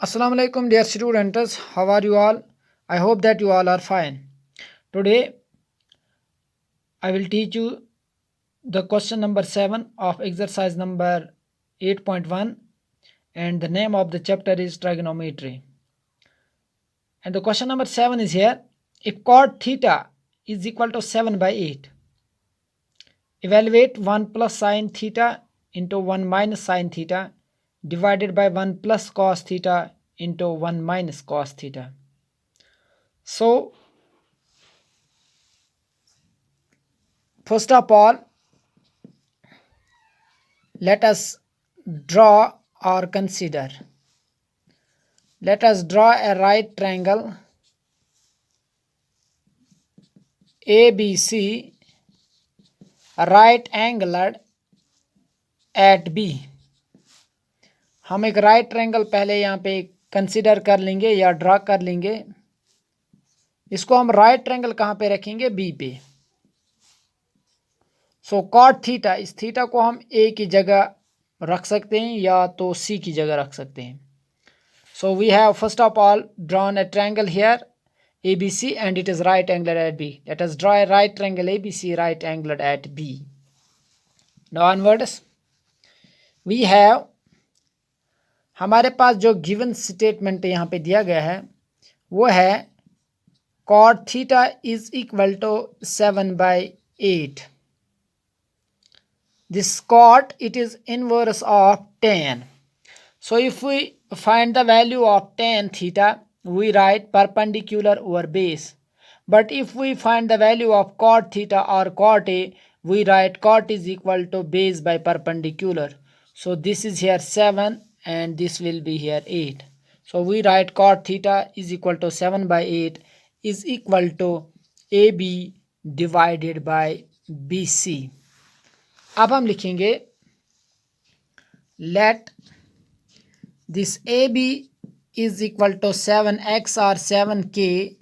Assalamu alaikum dear students, how are you all? I hope that you all are fine. Today I will teach you the question number 7 of exercise number 8.1, and the name of the chapter is trigonometry. And the question number 7 is here: if cot theta is equal to 7 by 8, evaluate 1 plus sine theta into 1 minus sine theta divided by 1 plus cos theta into 1 minus cos theta. So first of all, let us draw or consider. Let us draw a right triangle ABC, right angled at B. हम एक right triangle पहले यहाँ पे consider कर लेंगे या draw कर लेंगे. इसको हम राइट ट्रायंगल कहाँ पे रखेंगे? बी पे. सो कॉट थीटा, इस थीटा को हम ए की जगह रख सकते हैं या तो सी की जगह रख सकते हैं. So we have first of all drawn a triangle here ABC and it is right angled at B. Let us draw a right triangle ABC right angled at B. Now onwards we have, हमारे पास जो given statement यहाँ पे दिया गया है वो है cot theta is equal to 7 by 8. This cot, it is inverse of tan. So if we find the value of tan theta, we write perpendicular over base. But if we find the value of cot theta or cot A, we write cot is equal to base by perpendicular. So this is here 7 and this will be here 8. So we write cot theta is equal to 7 by 8 is equal to AB divided by BC. अब हम लिखेंगे let this AB is equal to 7x or 7k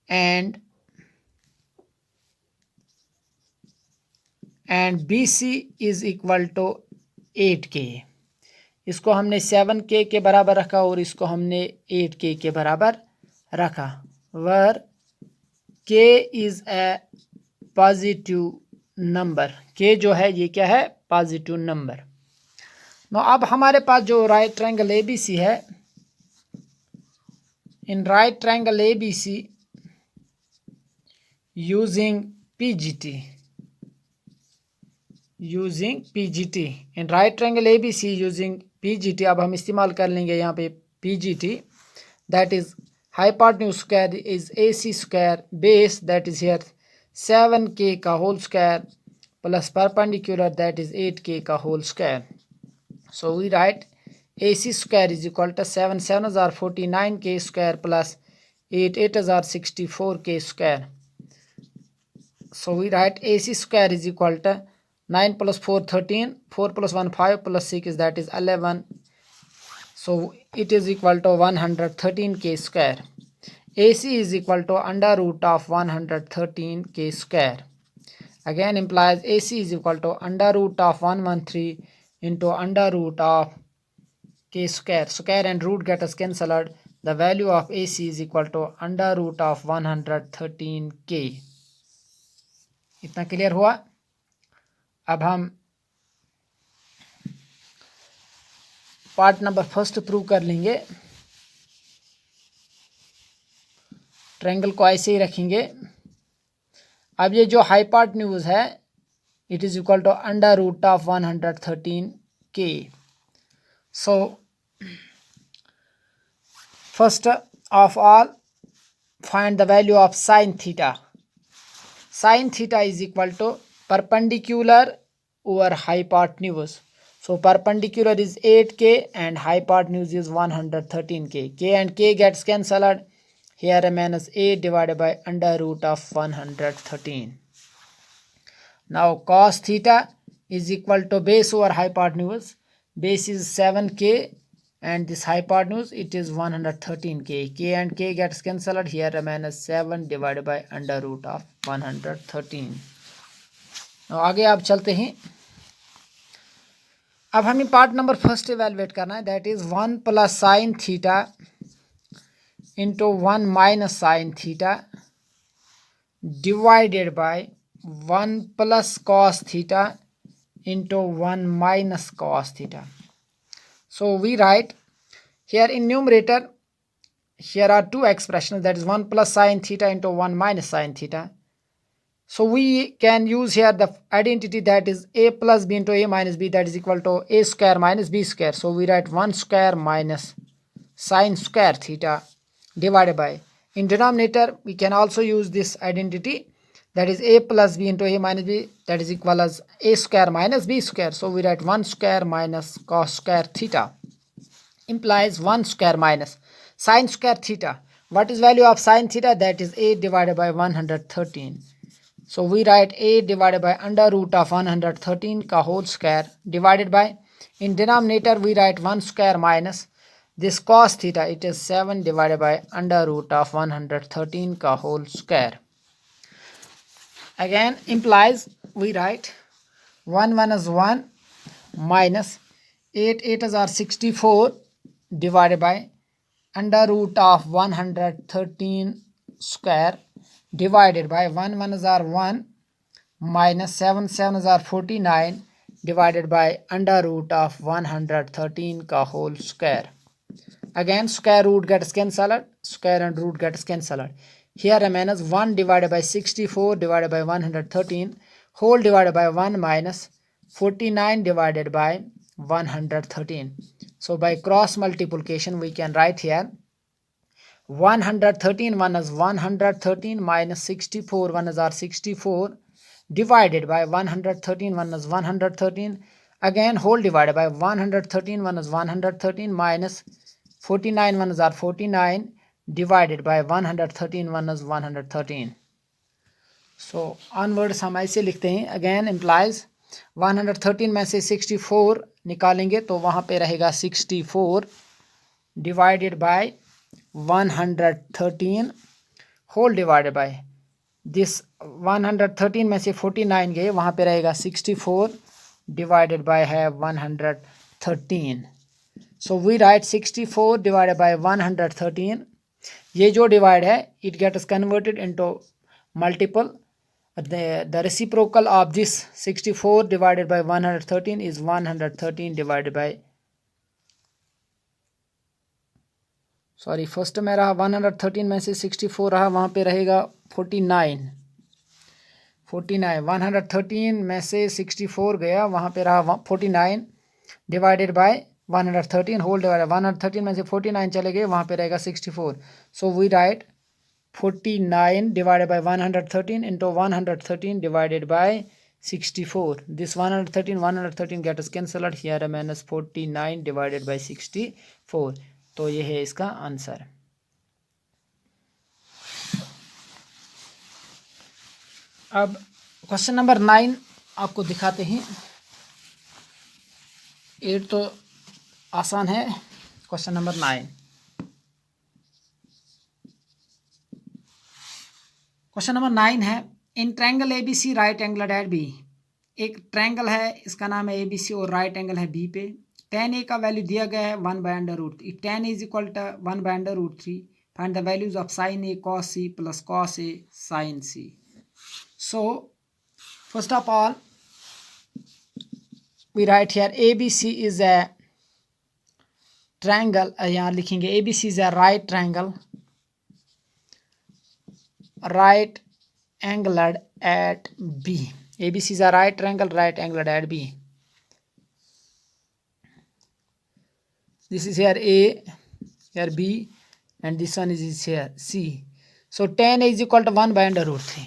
and BC is equal to 8k. इसको हमने 7k के बराबर रखा और इसको हमने 8k के बराबर रखा. where k is a positive number. k जो है ये क्या है? Positive number. अब हमारे पास जो राइट ट्रायंगल ABC है, in right triangle ABC using PGT, in right triangle ABC using PGT, अब हम इस्तेमाल कर लेंगे यहाँ पे PGT, that is hypotenuse square is AC square, base that is here 7k का whole square plus perpendicular that is 8k का whole square. So we write AC square is equal to 7 7s are 49k square plus 8 8s are 64k square. So we write AC square is equal to 9 plus 4 13, 4 plus 1 5 plus 6 is that is 11. So it is equal to 113k square. AC is equal to under root of 113k square. Again implies AC is equal to under root of 113 into under root of k square. Square and root get us cancelled. The value of AC is equal to under root of 113k. इतना clear हुआ. अब हम part number first prove कर लेंगे. Triangle को ऐसे ही रखेंगे. अब ये जो हाइपोटेन्यूज है it is equal to under root of 113k. So first of all find the value of sin theta. Sin theta is equal to perpendicular over hypotenuse. So perpendicular is 8k and hypotenuse is 113k. K and k gets cancelled. Here remains 8 divided by under root of 113. Now cos theta is equal to base over hypotenuse. Base is 7k and this hypotenuse it is 113k. K and k gets cancelled. Here remains 7 divided by under root of 113. Now आगे आप चलते हैं. अब हमें part number first evaluate करना है, that is 1 plus sine theta into 1 minus sine theta divided by 1 plus cos theta into 1 minus cos theta. So we write here in numerator, here are two expressions, that is 1 plus sin theta into 1 minus sin theta. So we can use here the identity, that is a plus b into a minus b, that is equal to a square minus b square. So we write 1 square minus sin square theta divided by, in denominator we can also use this identity, that is a plus b into a minus b, that is equal as a square minus b square. So we write 1 square minus cos square theta implies 1 square minus sin square theta. What is value of sin theta? That is a divided by 113. So we write a divided by under root of 113 का whole square divided by, in denominator we write 1 square minus this cos theta, it is 7 divided by under root of 113 का whole square. Again implies we write 1 1 is 1 minus 8 8 is 64 divided by under root of 113 square divided by 1 1 is 1 minus 7 7 is 49 divided by under root of 113 का whole square. Again square root gets cancelled, square and root gets cancelled. Here remains 1 divided by 64 divided by 113 whole divided by 1 minus 49 divided by 113. So by cross multiplication we can write here 113 1 is 113 minus 64 1 is 64 divided by 113 1 is 113, again whole divided by 113 1 is 113 minus 49 1 is 49 divided by 113 1 is 113. So onwards हम ऐसे लिखते हैं, again implies 113 में से 64 निकालेंगे तो वहाँ पे रहेगा 64 divided by 113 whole divided by this 113 में से 49 गए, वहाँ पे रहेगा 64 divided by है 113. So we write 64 divided by 113. ये जो divide है it gets converted into multiple. The reciprocal of this 64 divided by 113 is 113 divided by, sorry first में रहा 113 में से 64 रहा, वहाँ पे रहेगा 49 113 में से 64 गया, वहाँ पे रहा 49 डिवाइडेड बाय 113 होल डिवाइड 113 में से 49 चले गए, वहाँ पे रहेगा 64. So we write 49 divided by 113 into 113 divided by 64. This 113 gets cancelled, here remains 49 divided by 64. तो ये है इसका आंसर. अब क्वेश्चन नंबर 9 आपको दिखाते हैं. 8 तो आसान है, क्वेश्चन नंबर 9. क्वेश्चन नंबर 9 है, in triangle ABC right angle at B. एक ट्रायंगल है, इसका नाम है ABC और राइट एंगल है बी पे. tan A का वैल्यू दिया गया है 1/√3. tan A is equal to 1/√3. Find the values of sin A cos C plus cos A sin C. So first of all we write here ABC is a triangle. यहाँ लिखेंगे ABC is a right triangle, right angled at B. ABC is a right triangle right angled at B. This is here A, here B, and this one is here C. So tan A is equal to 1/√3.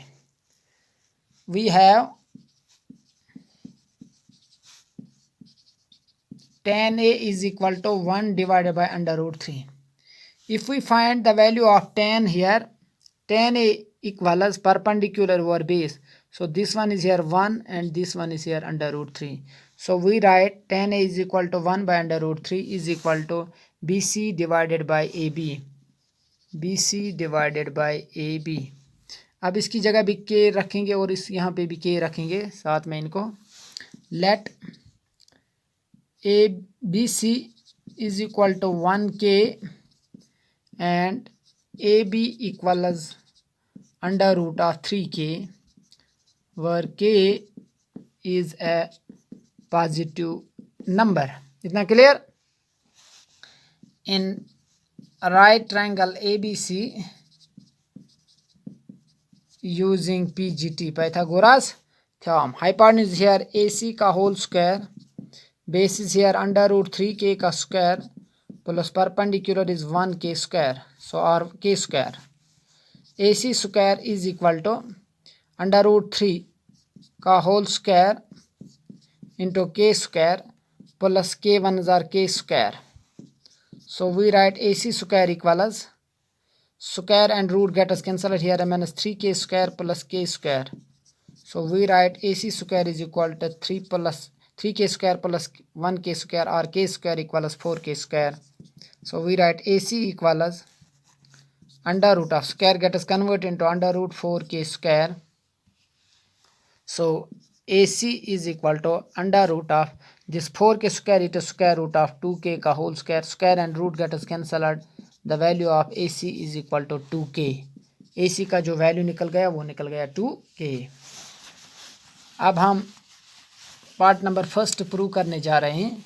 We have tan A is equal to 1 divided by √3. If we find the value of tan here, tan A equals perpendicular over base. So this one is here 1 and this one is here √3. So we write tan A is equal to 1/√3 is equal to BC divided by AB. BC divided by AB. अब इसकी जगह भी के रखेंगे और इस यहाँ पे भी के रखेंगे साथ में इनको. लेट ABC is equal to 1k and AB equals under root of 3k, where k is a positive number. इतना clear? In right triangle ABC using PGT, Pythagoras theorem, hypotenuse here AC का whole square, base is here under root 3k का square plus perpendicular is 1k square, so or k square. AC square is equal to under root 3 का whole square into k square plus k1 are k square. So we write AC square equals square and root get us cancelled here, minus 3k square plus k square. So we write AC square is equal to 3k square plus 1k square, or k square equals 4k square. So we write AC equals under root of square get us convert into under root 4k square. So AC is equal to under root of this 4k square, it is square root of 2k का whole square, square and root get us cancelled, the value of AC is equal to 2k. AC का जो value निकल गया वो निकल गया 2k. अब हम पार्ट नंबर फर्स्ट प्रूव करने जा रहे हैं.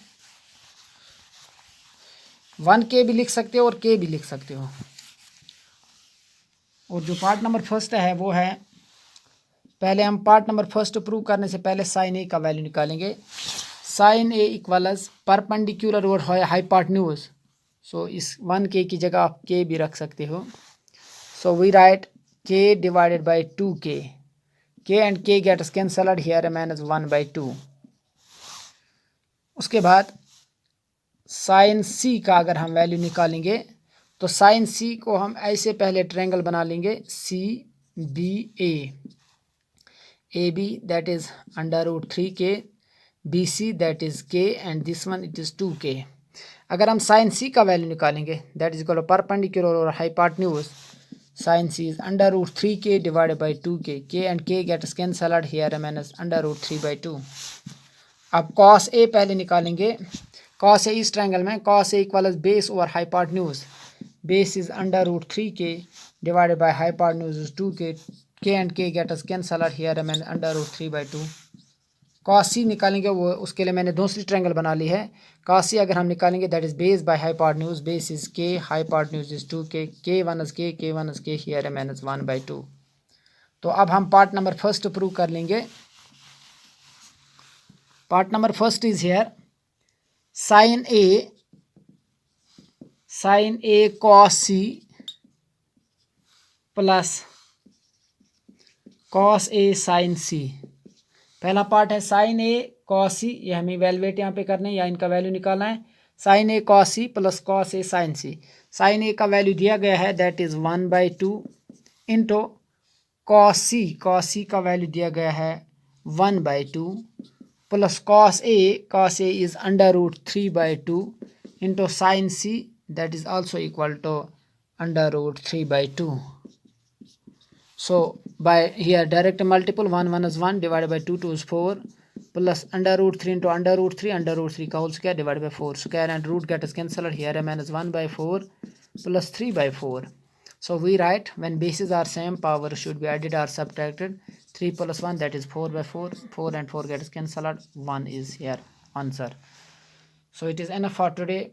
1k भी लिख सकते हो और k भी लिख सकते हो. और जो पार्ट नंबर फर्स्ट है वो है, पहले हम पार्ट नंबर फर्स्ट प्रूव करने से पहले साइन ए का वैल्यू निकालेंगे. साइन ए इक्वल्स परपेंडिकुलर और हाइपोटेन्यूज. सो इस 1k की जगह आप k भी रख सकते हो. So we write k divided by 2k. k and k gets cancelled here, minus 1/2. उसके बाद साइन c का अगर हम वैल्यू निकालेंगे तो साइन c को हम ऐसे पहले ट्रायंगल बना लेंगे CBA. AB that is under root 3k, BC that is k, and this one it is 2k. अगर हम साइन c का वैल्यू निकालेंगे that is equal to perpendicular और hypotenuse, sine c is under root 3k divided by 2k. k and k gets cancelled here, minus under root 3/2. अब cos a पहले निकालेंगे. cos a इस triangle में cos a equal base over hypotenuse. Base is under root 3k divided by hypotenuse is 2k. k and k get us cancelled here, मैंने under root 3/2. cos c निकालेंगे, वो उसके लिए मैंने दूसरी ट्रायंगल बना ली है. cos c अगर हम निकालेंगे that is base by hypotenuse. Base is k, hypotenuse is 2k. k1 is k, k1 is k here, minus 1/2. तो अब हम पार्ट नंबर फर्स्ट प्रूव कर लेंगे. Part number first is here sine A cos c plus cos a sin c. पहला part है sine A cos c, ये हमें valuate यहाँ पे करना है या इनका वैल्यू निकालना है. Sine A cos c plus cos a sin c. Sine A का वैल्यू दिया गया है that is 1/2 into cos c का वैल्यू दिया गया है 1/2 plus cos a is under root 3/2 into sin c that is also equal to under root 3/2. So by here direct multiple, 1 is 1 divided by 2 is 4 plus under root 3 into under root 3 का whole square divided by 4 square and root get is cancelled here, minus 1/4 plus 3/4. So we write when bases are same, power should be added or subtracted. 3 plus 1 that is 4/4. 4 and 4 gets cancelled. 1 is here answer. So it is enough for today.